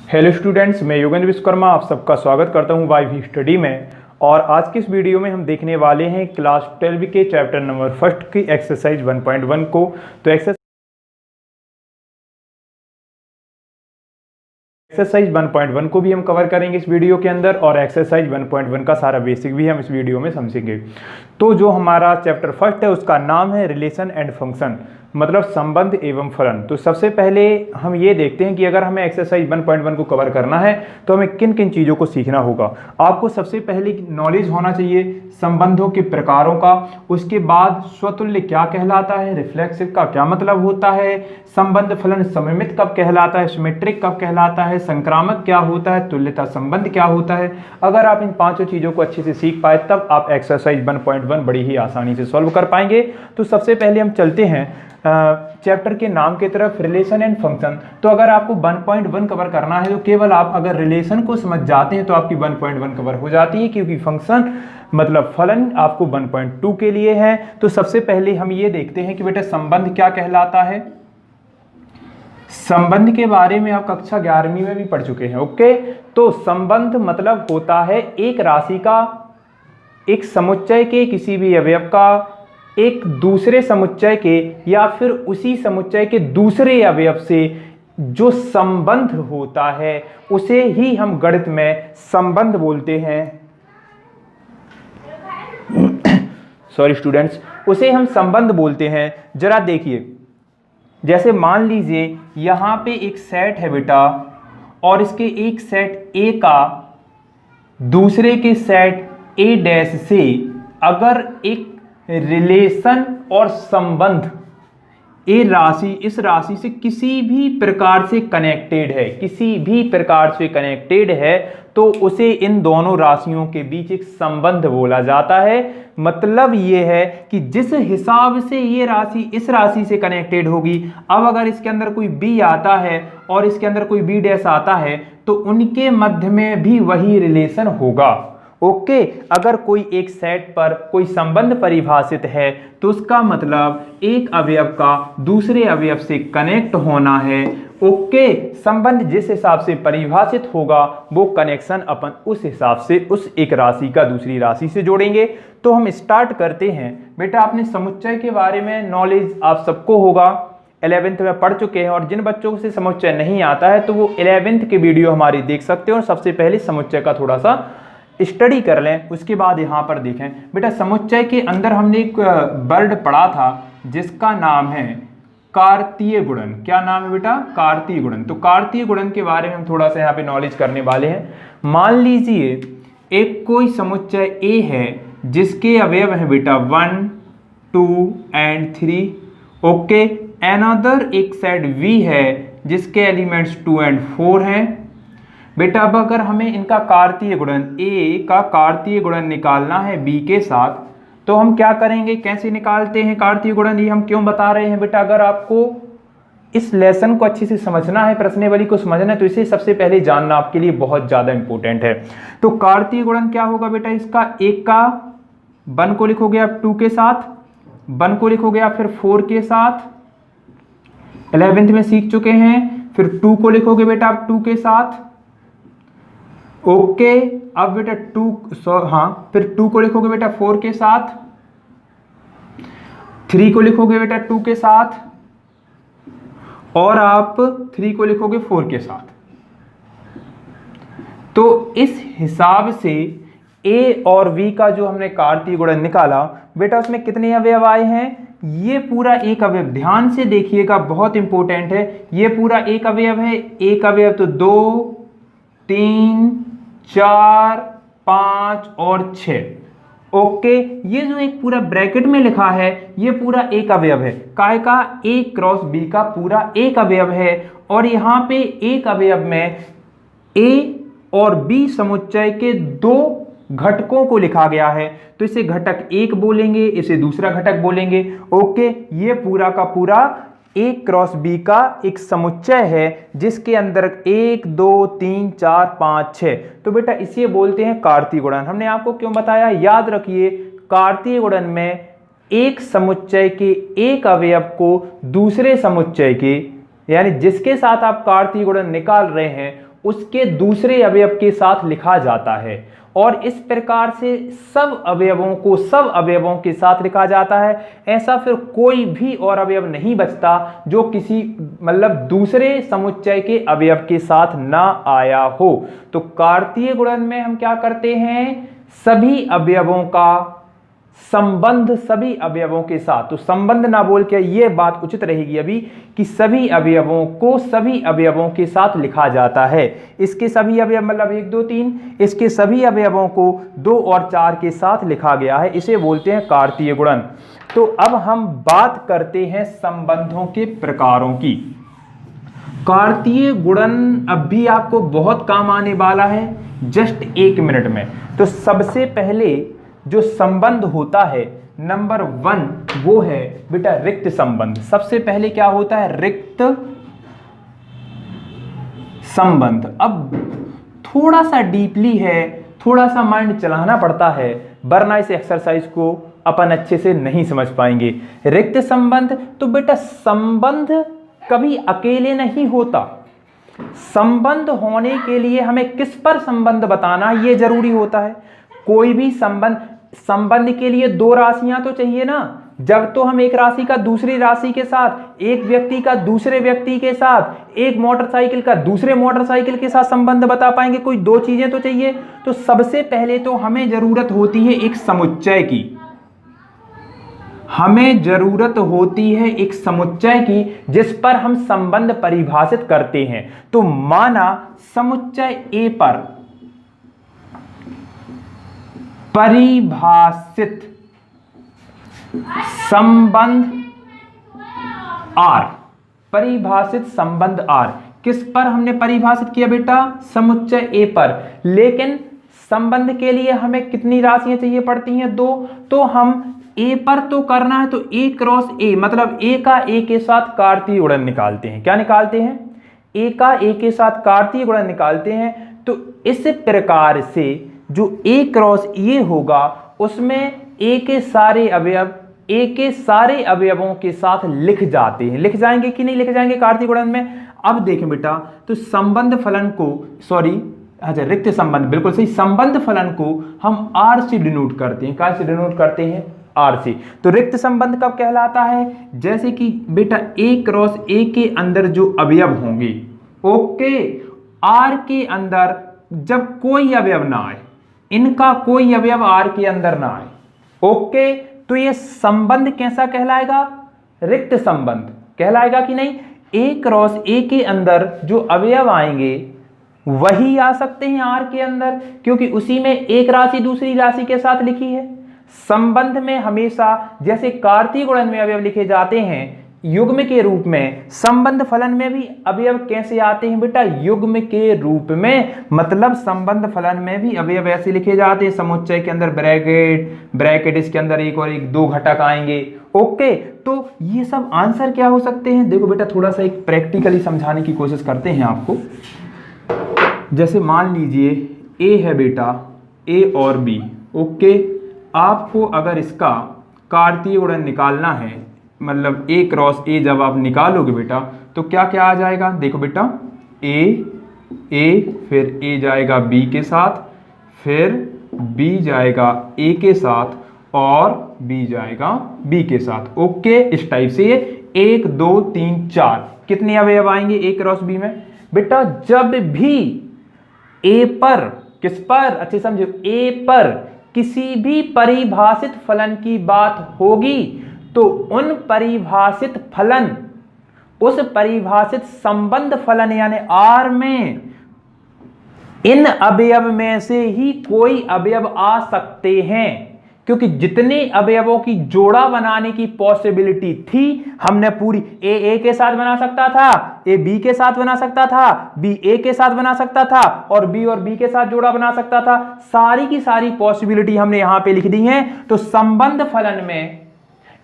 Hello students, मैं योगेंद्र विश्वकर्मा आप सबका स्वागत करता हूं वाईवी स्टडी में। और आज की इस वीडियो में हम देखने वाले हैं क्लास 12 के चैप्टर नंबर फर्स्ट की एक्सरसाइज 1.1 को। तो एक्सरसाइज 1.1 को भी हम कवर करेंगे इस वीडियो के अंदर, और एक्सरसाइज 1.1 का सारा बेसिक भी हम इस वीडियो में समझेंगे। तो जो हमारा चैप्टर फर्स्ट है उसका नाम है रिलेशन एंड फंक्शन, मतलब संबंध एवं फलन। तो सबसे पहले हम ये देखते हैं कि अगर हमें एक्सरसाइज 1.1 को कवर करना है तो हमें किन किन चीज़ों को सीखना होगा। आपको सबसे पहले नॉलेज होना चाहिए संबंधों के प्रकारों का, उसके बाद स्वतुल्य क्या कहलाता है, रिफ्लेक्सिव का क्या मतलब होता है, संबंध फलन सममित कब कहलाता है, सिमेट्रिक कब कहलाता है, संक्रामक क्या होता है, तुल्यता संबंध क्या होता है। अगर आप इन पांचों चीज़ों को अच्छे से सीख पाए तब आप एक्सरसाइज 1.1 बड़ी ही आसानी से सॉल्व कर पाएंगे। तो सबसे पहले हम चलते हैं चैप्टर के नाम की तरफ, रिलेशन एंड फंक्शन। तो अगर आपको 1.1 कवर करना है तो केवल आप अगर रिलेशन को समझ जाते हैं तो आपकी 1.1 कवर हो जाती है, क्योंकि फंक्शन मतलब फलन आपको 1.2 के लिए है। तो सबसे पहले हम ये देखते हैं कि बेटा संबंध क्या कहलाता है। संबंध के बारे में आप कक्षा 11वीं में भी पढ़ चुके हैं। ओके, तो संबंध मतलब होता है एक राशि का, एक समुच्चय के किसी भी अवयव का एक दूसरे समुच्चय के या फिर उसी समुच्चय के दूसरे अवयव से जो संबंध होता है उसे ही हम गणित में संबंध बोलते हैं। सॉरी स्टूडेंट्स, उसे हम संबंध बोलते हैं। जरा देखिए, जैसे मान लीजिए यहां पे एक सेट है बेटा, और इसके एक सेट ए का दूसरे के सेट ए डैश से अगर एक रिलेशन और संबंध ए राशि इस राशि से किसी भी प्रकार से कनेक्टेड है, किसी भी प्रकार से कनेक्टेड है, तो उसे इन दोनों राशियों के बीच एक संबंध बोला जाता है। मतलब ये है कि जिस हिसाब से ये राशि इस राशि से कनेक्टेड होगी, अब अगर इसके अंदर कोई बी आता है और इसके अंदर कोई बी डैश आता है तो उनके मध्य में भी वही रिलेशन होगा। ओके, अगर कोई एक सेट पर कोई संबंध परिभाषित है तो उसका मतलब एक अवयव का दूसरे अवयव से कनेक्ट होना है। ओके, संबंध जिस हिसाब से परिभाषित होगा वो कनेक्शन अपन उस हिसाब से उस एक राशि का दूसरी राशि से जोड़ेंगे। तो हम स्टार्ट करते हैं। बेटा आपने समुच्चय के बारे में नॉलेज आप सबको होगा, 11th में पढ़ चुके हैं, और जिन बच्चों से समुच्चय नहीं आता है तो वो 11th के वीडियो हमारी देख सकते हैं और सबसे पहले समुच्चय का थोड़ा सा स्टडी कर लें, उसके बाद यहाँ पर देखें। बेटा समुच्चय के अंदर हमने एक वर्ड पढ़ा था जिसका नाम है कार्तीय गुणन। क्या नाम है बेटा? कार्तीय गुणन। तो कार्तीय गुणन के बारे में हम थोड़ा सा यहाँ पे नॉलेज करने वाले हैं। मान लीजिए एक कोई समुच्चय ए है जिसके अवयव है बेटा 1, 2 and 3। ओके, अनदर एक सेट V है जिसके एलिमेंट्स 2 and 4 हैं। बेटा अब अगर हमें इनका कार्तीय गुणन ए का कार्तीय गुणन निकालना है बी के साथ, तो हम क्या करेंगे, कैसे निकालते हैं कार्तीय गुणन, ये हम क्यों बता रहे हैं बेटा। अगर आपको इस लेसन को अच्छे से समझना है, प्रश्नावली को समझना है, तो इसे सबसे पहले जानना आपके लिए बहुत ज्यादा इंपॉर्टेंट है। तो कार्तीय गुणन क्या होगा बेटा, इसका एक का 1 को लिखोगे आप 2 के साथ, 1 को लिखोगे आप फिर 4 के साथ, 11th में सीख चुके हैं। फिर 2 को लिखोगे बेटा आप 2 के साथ। ओके, अब बेटा फिर 2 को लिखोगे बेटा 4 के साथ, 3 को लिखोगे बेटा 2 के साथ, और आप 3 को लिखोगे 4 के साथ। तो इस हिसाब से ए और वी का जो हमने कार्तीय गुणन निकाला बेटा, उसमें कितने अवयव आए हैं, ये पूरा एक अवयव, ध्यान से देखिएगा बहुत इंपॉर्टेंट है। ये पूरा एक अवयव है, एक अवयव तो 2, 3, 4, 5 और 6। ओके, ये जो एक पूरा ब्रैकेट में लिखा है ये पूरा एक अवयव है। काय का? ए क्रॉस बी का पूरा एक अवयव है। और यहां पे एक अवयव में ए और बी समुच्चय के 2 घटकों को लिखा गया है, तो इसे घटक 1 बोलेंगे, इसे दूसरा घटक बोलेंगे। ओके, ये पूरा का पूरा ए क्रॉस बी का एक समुच्चय है जिसके अंदर 1, 2, 3, 4, 5, 6। तो बेटा इसे बोलते हैं कार्तीय गुणन। हमने आपको क्यों बताया, याद रखिए, कार्तीय गुणन में एक समुच्चय के एक अवयव को दूसरे समुच्चय के, यानी जिसके साथ आप कार्तीय गुणन निकाल रहे हैं उसके दूसरे अवयव के साथ लिखा जाता है, और इस प्रकार से सब अवयवों के साथ लिखा जाता है। ऐसा फिर कोई भी और अवयव नहीं बचता जो किसी मतलब दूसरे समुच्चय के अवयव के साथ ना आया हो। तो कार्तीय गुणन में हम क्या करते हैं, सभी अवयवों का संबंध सभी अवयवों के साथ, तो संबंध ना बोल के ये बात उचित रहेगी अभी कि सभी अवयवों को सभी अवयवों के साथ लिखा जाता है। इसके सभी अवयव मतलब 1 2 3, इसके सभी अवयवों को 2 और 4 के साथ लिखा गया है, इसे बोलते हैं कार्तीय गुणन। तो अब हम बात करते हैं संबंधों के प्रकारों की। कार्तीय गुणन अब भी आपको बहुत काम आने वाला है जस्ट 1 मिनट में। तो सबसे पहले जो संबंध होता है नंबर 1 वो है बेटा रिक्त संबंध। सबसे पहले क्या होता है, रिक्त संबंध। अब थोड़ा सा डीपली है, थोड़ा सा माइंड चलाना पड़ता है, वरना इस एक्सरसाइज को अपन अच्छे से नहीं समझ पाएंगे। रिक्त संबंध, तो बेटा संबंध कभी अकेले नहीं होता। संबंध होने के लिए हमें किस पर संबंध बताना ये जरूरी होता है। कोई भी संबंध के लिए 2 राशियां तो चाहिए ना। जब तो हम एक राशि का दूसरी राशि के साथ, एक व्यक्ति का दूसरे व्यक्ति के साथ, एक मोटरसाइकिल का दूसरे मोटरसाइकिल के साथ संबंध बता पाएंगे। कोई 2 चीजें तो चाहिए। तो सबसे पहले तो हमें जरूरत होती है एक समुच्चय की, हमें जरूरत होती है एक समुच्चय की जिस पर हम संबंध परिभाषित करते हैं। तो माना समुच्चय ए पर परिभाषित संबंध R, परिभाषित संबंध R किस पर हमने परिभाषित किया बेटा, समुच्चय A पर। लेकिन संबंध के लिए हमें कितनी राशियां चाहिए पड़ती हैं, 2। तो हम A पर तो करना है, तो A क्रॉस A मतलब A का A के साथ कार्तीय गुणन निकालते हैं। क्या निकालते हैं, A का A के साथ कार्तीय गुणन निकालते हैं। तो इस प्रकार से जो A क्रॉस A होगा उसमें A के सारे अवयव A के सारे अवयवों के साथ लिख जाते हैं। लिख जाएंगे कि नहीं लिख जाएंगे कार्तीय गुणन में। अब देखें बेटा, तो संबंध फलन को अच्छा रिक्त संबंध, बिल्कुल सही, संबंध फलन को हम R से डिनोट करते हैं। क्या से डिनोट करते हैं, R से। तो रिक्त संबंध कब कहलाता है, जैसे कि बेटा A क्रॉस A के अंदर जो अवयव होंगे, ओके, R के अंदर जब कोई अवयव ना आए, इनका कोई अवयव R के अंदर ना आए, ओके, तो ये संबंध कैसा कहलाएगा, रिक्त संबंध कहलाएगा कि नहीं। A क्रॉस A के अंदर जो अवयव आएंगे वही आ सकते हैं R के अंदर, क्योंकि उसी में एक राशि दूसरी राशि के साथ लिखी है। संबंध में हमेशा जैसे कार्तीय गुणन में अवयव लिखे जाते हैं युग्म के रूप में, संबंध फलन में भी अवयव कैसे आते हैं बेटा, युग्म के रूप में। मतलब संबंध फलन में भी अवयव ऐसे लिखे जाते हैं, समुच्चय के अंदर ब्रैकेट इसके अंदर एक और एक 2 घटक आएंगे, ओके। तो ये सब आंसर क्या हो सकते हैं, देखो बेटा थोड़ा सा एक प्रैक्टिकली समझाने की कोशिश करते हैं आपको। जैसे मान लीजिए A है बेटा, A और B, ओके। आपको अगर इसका कार्तीय गुणन निकालना है, मतलब A क्रॉस A जब आप निकालोगे बेटा तो क्या क्या आ जाएगा, देखो बेटा A फिर A जाएगा B के साथ, फिर B जाएगा A के साथ और B जाएगा B के साथ, ओके। इस टाइप से ये 1 2 3 4 कितने अवयव आएंगे A क्रॉस B में बेटा। जब भी A पर, किस पर, अच्छे समझो, A पर किसी भी परिभाषित फलन की बात होगी तो उन परिभाषित फलन, उस परिभाषित संबंध फलन यानी R में इन अवयव में से ही कोई अवयव आ सकते हैं, क्योंकि जितने अवयवों की जोड़ा बनाने की पॉसिबिलिटी थी हमने पूरी, A के साथ बना सकता था, A B के साथ बना सकता था, B A के साथ बना सकता था और B के साथ जोड़ा बना सकता था। सारी की सारी पॉसिबिलिटी हमने यहां पे लिख दी है। तो संबंध फलन में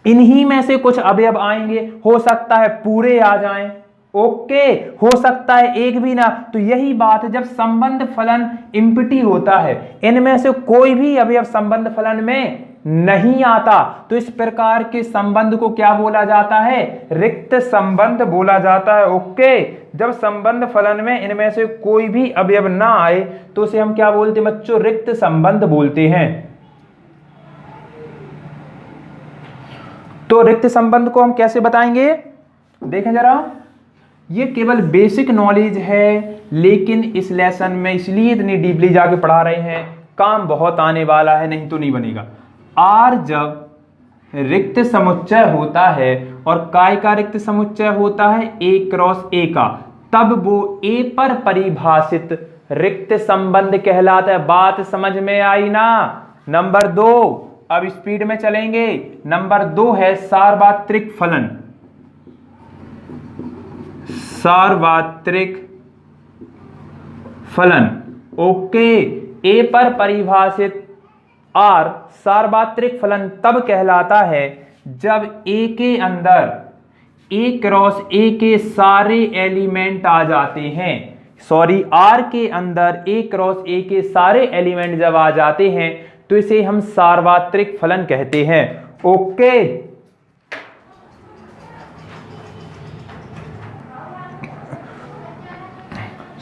इन्हीं में से कुछ अवयव आएंगे, हो सकता है पूरे आ जाएं, ओके, हो सकता है एक भी ना। तो यही बात है, जब संबंध फलन इम्पिटी होता है, इनमें से कोई भी अवयव संबंध फलन में नहीं आता, तो इस प्रकार के संबंध को क्या बोला जाता है? रिक्त संबंध बोला जाता है। ओके, जब संबंध फलन में इनमें से कोई भी अवयव ना आए तो उसे हम क्या बोलते हैं बच्चों? रिक्त संबंध बोलते हैं। तो रिक्त संबंध को हम कैसे बताएंगे? देखें जरा, ये केवल बेसिक नॉलेज है, लेकिन इस लेसन में इसलिए इतनी डीपली जाके पढ़ा रहे हैं, काम बहुत आने वाला है, नहीं तो नहीं बनेगा। आर जब रिक्त समुच्चय होता है, और काय का रिक्त समुच्चय होता है? ए क्रॉस ए का, तब वो ए पर परिभाषित रिक्त संबंध कहलाता है। बात समझ में आई ना? नंबर 2, अब स्पीड में चलेंगे। नंबर 2 है सार्वत्रिक फलन। सार्वत्रिक फलन, ओके, ए पर परिभाषित आर सार्वत्रिक फलन तब कहलाता है जब ए के अंदर ए क्रॉस ए के सारे एलिमेंट आ जाते हैं। सॉरी, आर के अंदर ए क्रॉस ए के सारे एलिमेंट जब आ जाते हैं तो इसे हम सार्वत्रिक फलन कहते हैं। ओके,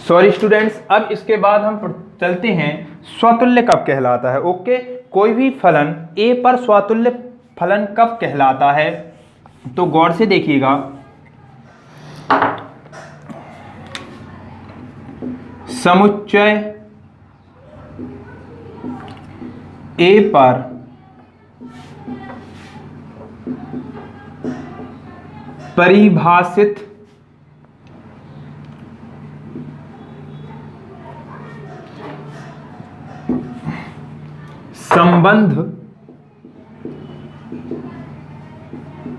सॉरी स्टूडेंट्स, अब इसके बाद हम चलते हैं स्वतुल्य कब कहलाता है। ओके, कोई भी फलन ए पर स्वतुल्य फलन कब कहलाता है, तो गौर से देखिएगा। समुच्चय ए पर परिभाषित संबंध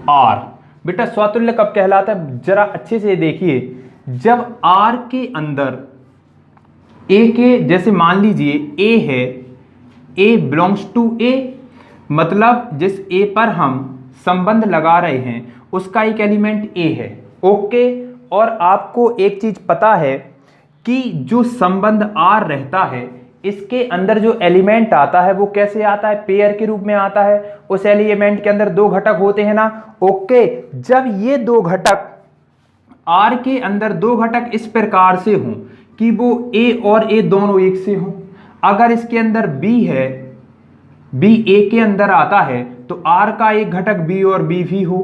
आर। बेटा स्वतुल्य कब कहलाता है? जरा अच्छे से देखिए, जब आर के अंदर ए के, जैसे मान लीजिए ए है, ए बिलोंग्स टू ए, मतलब जिस ए पर हम संबंध लगा रहे हैं उसका एक एलिमेंट ए है। ओके, और आपको एक चीज पता है कि जो संबंध आर रहता है इसके अंदर जो एलिमेंट आता है वो कैसे आता है? पेयर के रूप में आता है। उस एलिमेंट के अंदर 2 घटक होते हैं ना। ओके, जब ये 2 घटक आर के अंदर 2 घटक इस प्रकार से हों कि वो ए और ए दोनों एक से हों, अगर इसके अंदर बी है, बी ए के अंदर आता है, तो आर का एक घटक बी और बी भी हो,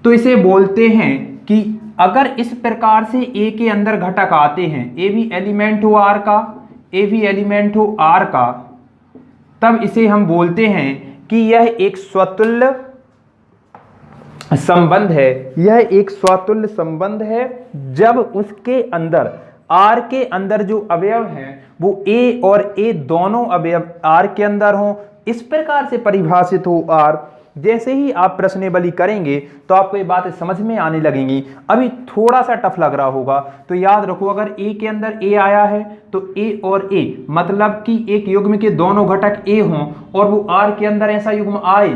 तो इसे बोलते हैं कि अगर इस प्रकार से ए के अंदर घटक आते हैं, ए भी एलिमेंट हो आर का, ए भी एलिमेंट हो आर का, तब इसे हम बोलते हैं कि यह एक स्वतुल्य संबंध है। यह एक स्वतुल्य संबंध है जब उसके अंदर आर के अंदर जो अवयव हैं वो ए और ए दोनों अवयव आर के अंदर हों, इस प्रकार से परिभाषित हो आर। जैसे ही आप प्रश्नावली करेंगे तो आपको ये बातें समझ में आने लगेंगी। अभी थोड़ा सा टफ लग रहा होगा तो याद रखो, अगर ए के अंदर ए आया है तो ए और ए, मतलब कि एक युग्म के दोनों घटक ए हों और वो आर के अंदर ऐसा युग्म आए,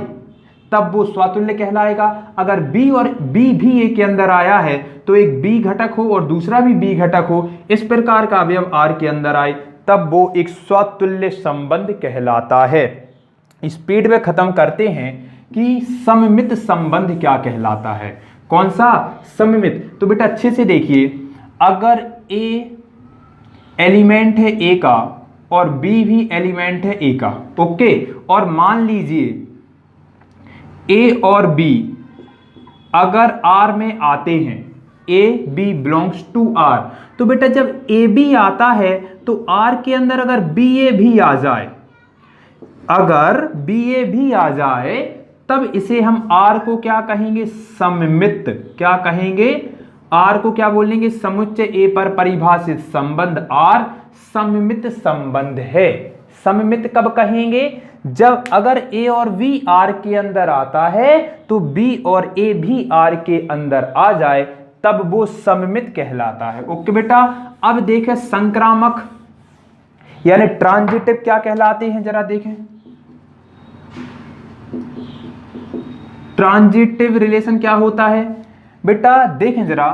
तब वो स्वतुल्य कहलाएगा। अगर बी और बी भी ए के अंदर आया है तो एक बी घटक हो और दूसरा भी बी घटक हो, इस प्रकार का अवयव आर के अंदर आए, तब वो एक स्वतुल्य संबंध कहलाता है। स्पीड में खत्म करते हैं कि सममित संबंध क्या कहलाता है। कौन सा? सममित। तो बेटा अच्छे से देखिए, अगर ए एलिमेंट है ए का और बी भी एलिमेंट है ए का, ओके, और मान लीजिए ए और बी अगर आर में आते हैं, A B belongs to R, तो बेटा जब ए बी आता है तो आर के अंदर अगर बी ए भी आ जाए, अगर बी ए भी आ जाए, तब इसे हम आर को क्या कहेंगे? सममित। क्या कहेंगे? आर को क्या बोलेंगे? समुच्चय ए पर परिभाषित संबंध आर सममित संबंध है। सममित कब कहेंगे? जब अगर ए और बी आर के अंदर आता है तो बी और ए भी आर के अंदर आ जाए, तब वो सममित कहलाता है। ओके बेटा, अब देखें संक्रामक यानी ट्रांजिटिव क्या कहलाते हैं, जरा देखें। ट्रांजिटिव रिलेशन क्या होता है बेटा? देखें जरा,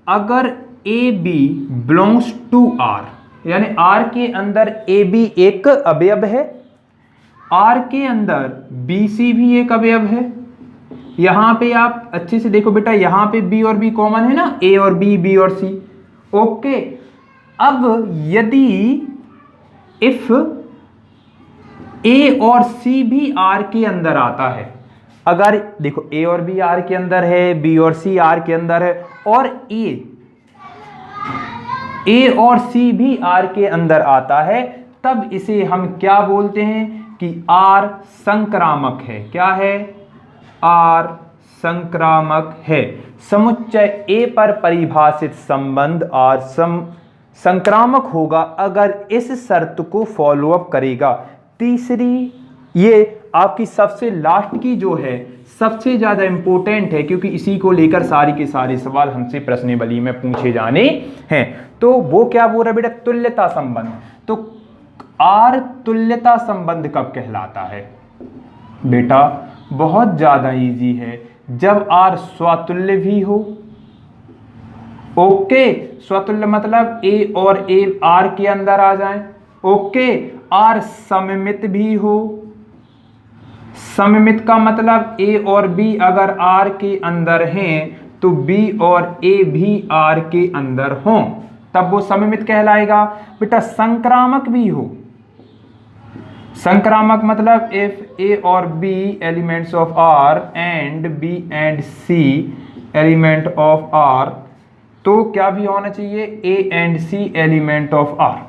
अगर A B belongs to R, यानी आर के अंदर ए बी एक अवयव है, आर के अंदर बी सी भी एक अवयव है। यहां पे आप अच्छे से देखो बेटा, यहां पे बी और बी कॉमन है ना, ए और बी और सी। ओके, अब यदि इफ ए और सी भी आर के अंदर आता है, अगर देखो ए और बी आर के अंदर है, बी और सी आर के अंदर है, और ए और सी भी आर के अंदर आता है, तब इसे हम क्या बोलते हैं कि आर संक्रामक है। क्या है? आर संक्रामक है। समुच्चय ए पर परिभाषित संबंध आर संक्रामक होगा अगर इस शर्त को फॉलो अप करेगा। तीसरी, ये आपकी सबसे लास्ट की जो है सबसे ज्यादा इंपॉर्टेंट है, क्योंकि इसी को लेकर सारी के सारे सवाल हमसे प्रश्नावली में पूछे जाने हैं। तो वो क्या बोल रहा है बेटा? तुल्यता संबंध। तो आर तुल्यता संबंध कब कहलाता है बेटा? बहुत ज्यादा इजी है, जब आर स्वतुल्य भी हो। ओके, स्वतुल्य मतलब ए और ए आर के अंदर आ जाए। ओके, आर सममित भी हो। सममित का मतलब ए और बी अगर आर के अंदर हैं तो बी और ए भी आर के अंदर हों, तब वो सममित कहलाएगा। बेटा संक्रामक भी हो। संक्रामक मतलब इफ ए और B elements of R and B and C element of R, तो क्या भी होना चाहिए? A and C element of R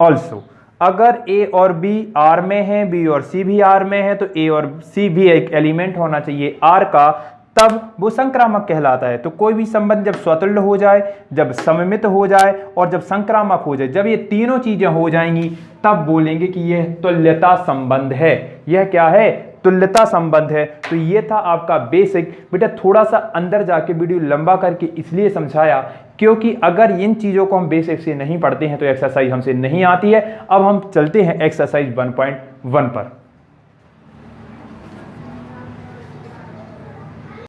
also. अगर ए और बी आर में है, बी और सी भी आर में है, तो ए और सी भी एक एलिमेंट होना चाहिए आर का, तब वो संक्रामक कहलाता है। तो कोई भी संबंध जब स्वतुल्य हो जाए, जब सममित हो जाए और जब संक्रामक हो जाए, जब ये तीनों चीजें हो जाएंगी, तब बोलेंगे कि यह तुल्यता संबंध है। यह क्या है? तुल्यता संबंध है। तो ये था आपका बेसिक। बेटा थोड़ा सा अंदर जाके वीडियो लंबा करके इसलिए समझाया क्योंकि अगर इन चीजों को हम बेसिक से नहीं पढ़ते हैं तो एक्सरसाइज हमसे नहीं आती है। अब हम चलते हैं एक्सरसाइज 1.1 पर।